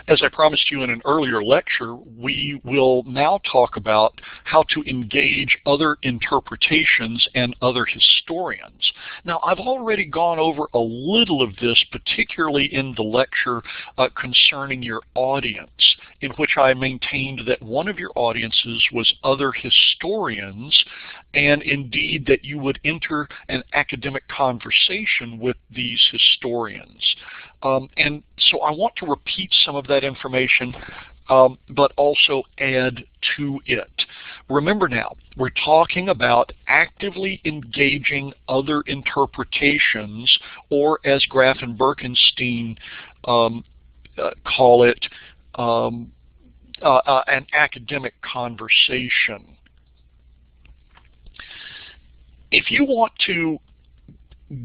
As I promised you in an earlier lecture, we will now talk about how to engage other interpretations and other historians. Now, I've already gone over a little of this, particularly in the lecture concerning your audience, in which I maintained that one of your audiences was other historians, and indeed that you would enter an academic conversation with these historians. And so I want to repeat some of that information, but also add to it. Remember now, we're talking about actively engaging other interpretations, or as Graff and Birkenstein call it, an academic conversation. If you want to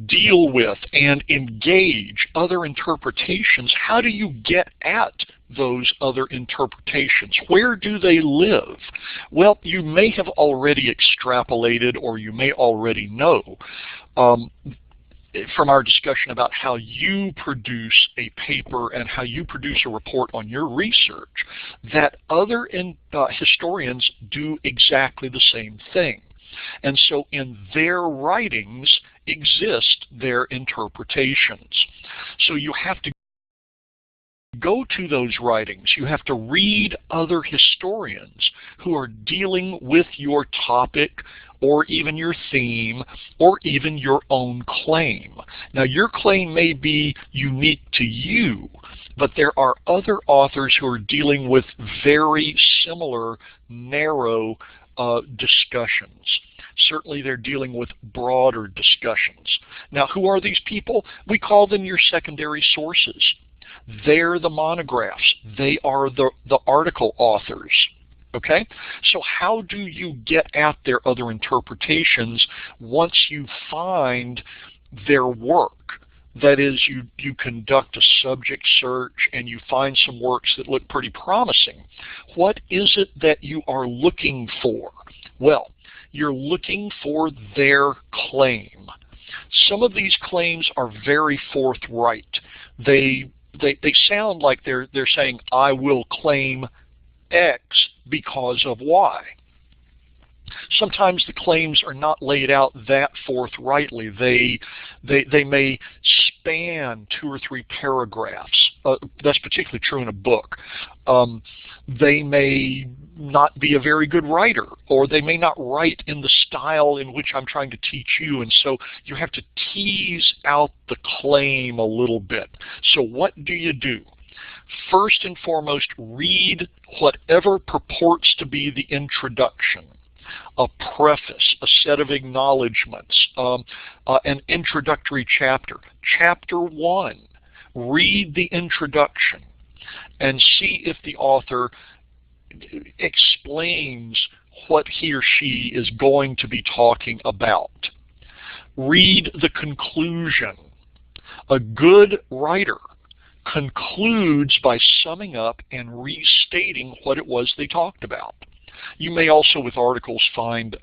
deal with and engage other interpretations, how do you get at those other interpretations? Where do they live? Well, you may have already extrapolated, or you may already know from our discussion about how you produce a paper and how you produce a report on your research, that other historians do exactly the same thing. And so in their writings exist their interpretations. So you have to go to those writings. You have to read other historians who are dealing with your topic, or even your theme, or even your own claim. Now, your claim may be unique to you, but there are other authors who are dealing with very similar, narrow discussions. Certainly they're dealing with broader discussions. Now, who are these people? We call them your secondary sources. They're the monographs. They are the article authors. Okay? So how do you get at their other interpretations once you find their work? That is, you conduct a subject search and you find some works that look pretty promising. What is it that you are looking for? Well, you're looking for their claim. Some of these claims are very forthright. They sound like they're saying, I will claim X because of Y. Sometimes the claims are not laid out that forthrightly. They may span 2 or 3 paragraphs. That's particularly true in a book. They may not be a very good writer, or they may not write in the style in which I'm trying to teach you, and so you have to tease out the claim a little bit. So what do? First and foremost, read whatever purports to be the introduction, a preface, a set of acknowledgments, an introductory chapter. Chapter 1, read the introduction and see if the author explains what he or she is going to be talking about. Read the conclusion. A good writer concludes by summing up and restating what it was they talked about. You may also, with articles, find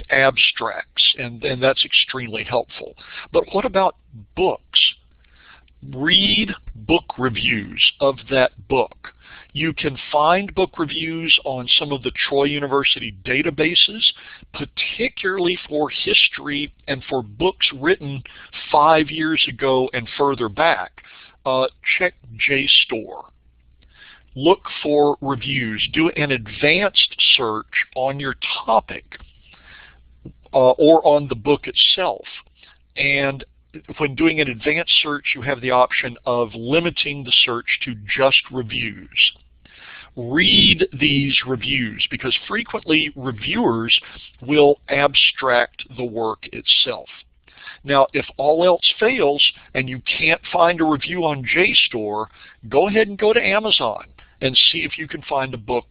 abstracts, and that's extremely helpful. But what about books? Read book reviews of that book. You can find book reviews on some of the Troy University databases, particularly for history and for books written 5 years ago and further back. Check JSTOR. Look for reviews. Do an advanced search on your topic or on the book itself. And when doing an advanced search, you have the option of limiting the search to just reviews. Read these reviews, because frequently reviewers will abstract the work itself. Now, if all else fails and you can't find a review on JSTOR, go ahead and go to Amazon and see if you can find a book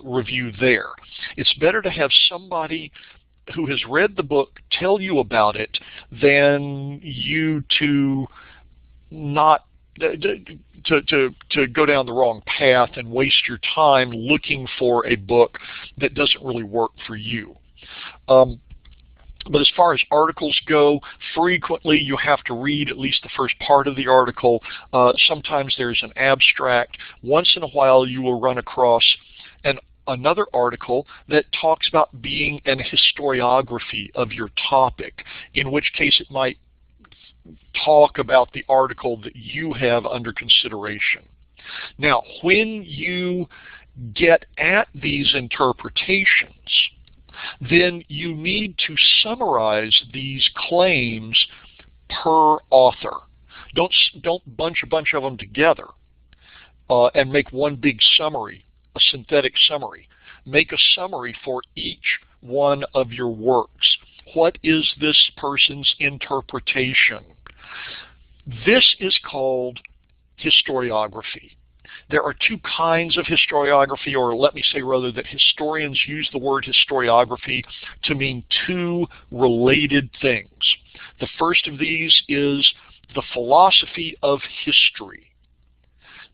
review there. It's better to have somebody who has read the book tell you about it than you to not to go down the wrong path and waste your time looking for a book that doesn't really work for you. But as far as articles go, frequently you have to read at least the first part of the article. Sometimes there's an abstract. Once in a while you will run across another article that talks about being an historiography of your topic, in which case it might talk about the article that you have under consideration. Now, when you get at these interpretations, then you need to summarize these claims per author. Don't bunch a bunch of them together and make one big summary, a synthetic summary. Make a summary for each one of your works. What is this person's interpretation? This is called historiography. There are two kinds of historiography, or let me say rather that historians use the word historiography to mean two related things. The first of these is the philosophy of history.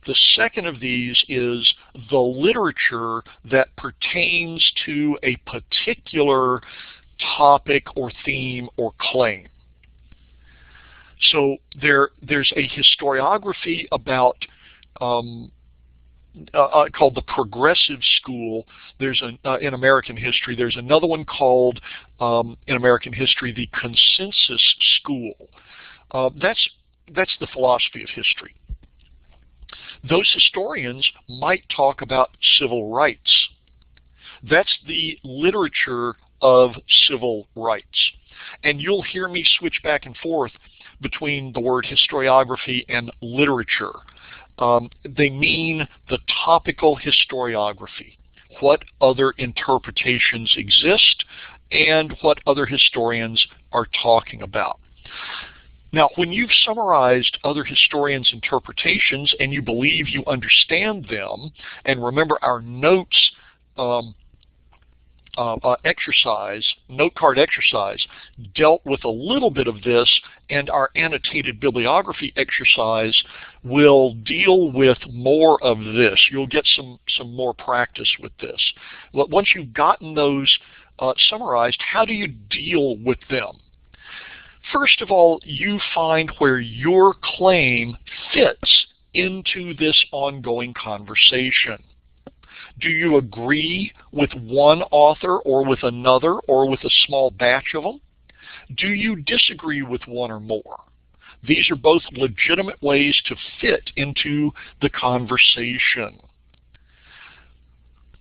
The second of these is the literature that pertains to a particular topic or theme or claim. So there's a historiography about called the progressive school. There's in American history. There's another one called in American history the consensus school. That's the philosophy of history. Those historians might talk about civil rights. That's the literature of civil rights. And you'll hear me switch back and forth between the word historiography and literature. They mean the topical historiography, what other interpretations exist and what other historians are talking about. Now, when you've summarized other historians' interpretations and you believe you understand them, and remember our notes note card exercise dealt with a little bit of this, and our annotated bibliography exercise will deal with more of this. You'll get some more practice with this. But once you've gotten those summarized, how do you deal with them? First of all, you find where your claim fits into this ongoing conversation. Do you agree with one author or with another or with a small batch of them? Do you disagree with one or more? These are both legitimate ways to fit into the conversation.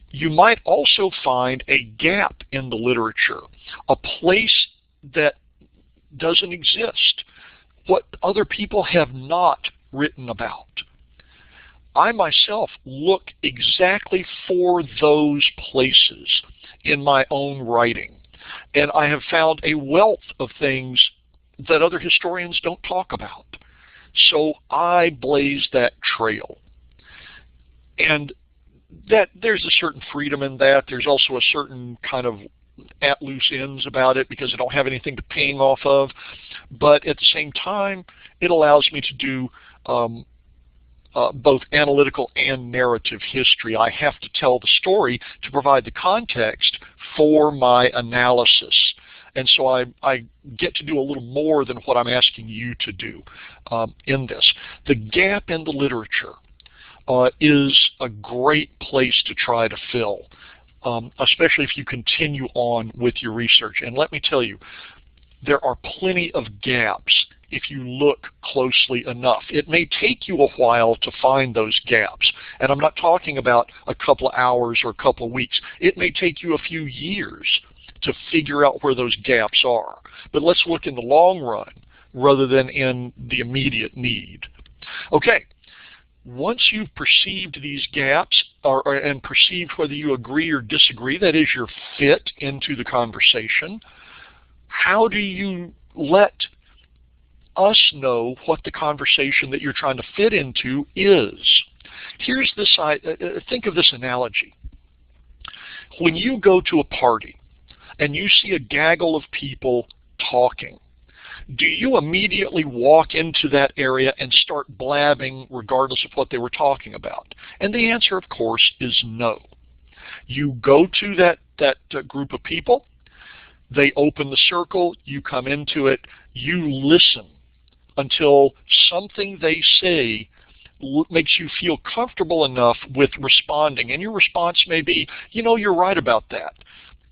You might also find a gap in the literature, a place that doesn't exist, what other people have not written about. I myself look exactly for those places in my own writing, and I have found a wealth of things that other historians don't talk about. So I blaze that trail. And that there's a certain freedom in that. There's also a certain kind of at loose ends about it because I don't have anything to ping off of. But at the same time, it allows me to do both analytical and narrative history. I have to tell the story to provide the context for my analysis. And so I get to do a little more than what I'm asking you to do in this. The gap in the literature is a great place to try to fill, especially if you continue on with your research. And let me tell you, there are plenty of gaps if you look closely enough. It may take you a while to find those gaps. And I'm not talking about a couple of hours or a couple of weeks. It may take you a few years to figure out where those gaps are. But let's look in the long run rather than in the immediate need. Okay, once you've perceived these gaps and perceived whether you agree or disagree, that is your fit into the conversation, how do you let us know what the conversation that you're trying to fit into is? Here's this, think of this analogy. When you go to a party and you see a gaggle of people talking, do you immediately walk into that area and start blabbing regardless of what they were talking about? And the answer, of course, is no. You go to that group of people, They open the circle, you come into it, you listen until something they say makes you feel comfortable enough with responding. And your response may be, you know, you're right about that.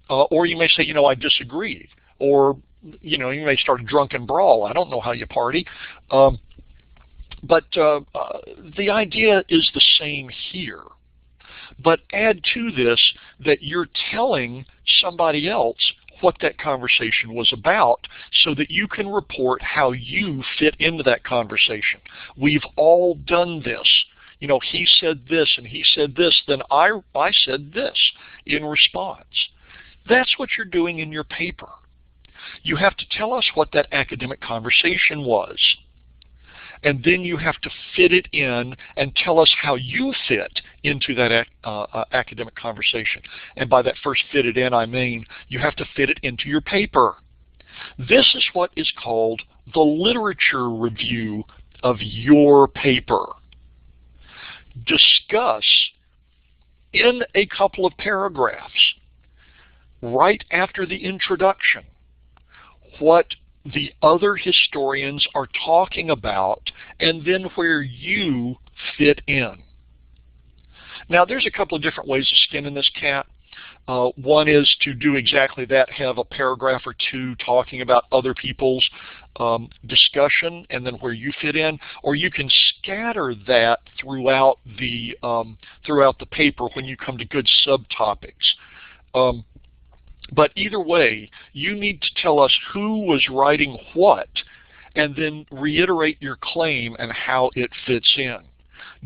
Or you may say, you know, I disagree. Or, you know, you may start a drunken brawl. I don't know how you party. But the idea is the same here. But add to this that you're telling somebody else what that conversation was about so that you can report how you fit into that conversation. We've all done this. You know, he said this and he said this, then I said this in response. That's what you're doing in your paper. You have to tell us what that academic conversation was. And then you have to fit it in and tell us how you fit into that academic conversation. And by that first fit it in, I mean you have to fit it into your paper. This is what is called the literature review of your paper. Discuss in a couple of paragraphs, right after the introduction, what the other historians are talking about, and then where you fit in. Now, there's a couple of different ways of skinning this cat. One is to do exactly that, have a paragraph or two talking about other people's discussion and then where you fit in, or you can scatter that throughout the paper when you come to good subtopics. But either way, you need to tell us who was writing what and then reiterate your claim and how it fits in.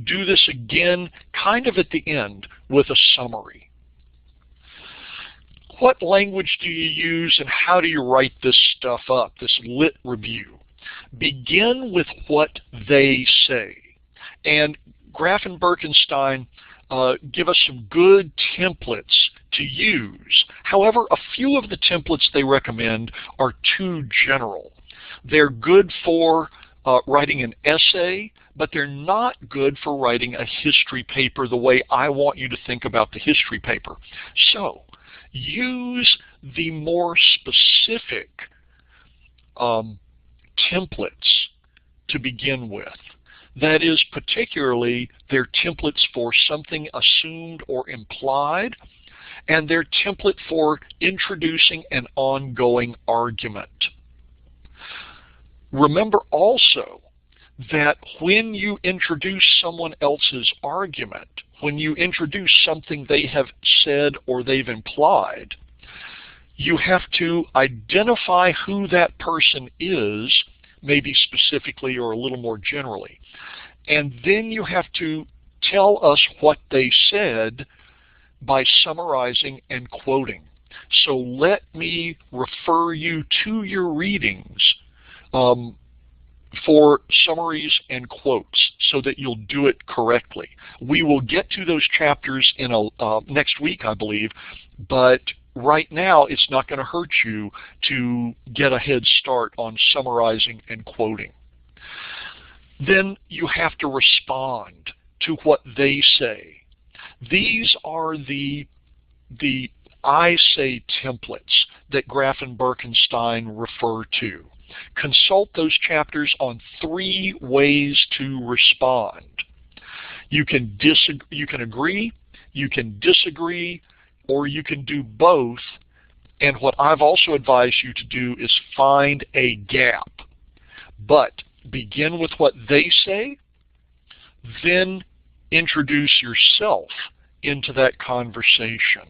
Do this again kind of at the end with a summary. What language do you use and how do you write this stuff up, this lit review? Begin with what they say. And Graf and Birkenstein give us some good templates to use. However, a few of the templates they recommend are too general. They're good for writing an essay, but they're not good for writing a history paper the way I want you to think about the history paper. So, use the more specific templates to begin with. That is, particularly their templates for something assumed or implied, and their template for introducing an ongoing argument. Remember also that when you introduce someone else's argument, when you introduce something they have said or they've implied, you have to identify who that person is, maybe specifically or a little more generally. And then you have to tell us what they said by summarizing and quoting. So let me refer you to your readings for summaries and quotes so that you'll do it correctly. We will get to those chapters in next week, I believe, but right now it's not going to hurt you to get a head start on summarizing and quoting. Then you have to respond to what they say. These are the I say templates that Graf and Birkenstein refer to. Consult those chapters on 3 ways to respond. You can agree, you can disagree, or you can do both. And what I've also advised you to do is find a gap. But begin with what they say, then introduce yourself into that conversation.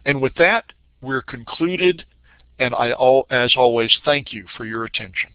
And with that, we're concluded, and I, as always, thank you for your attention.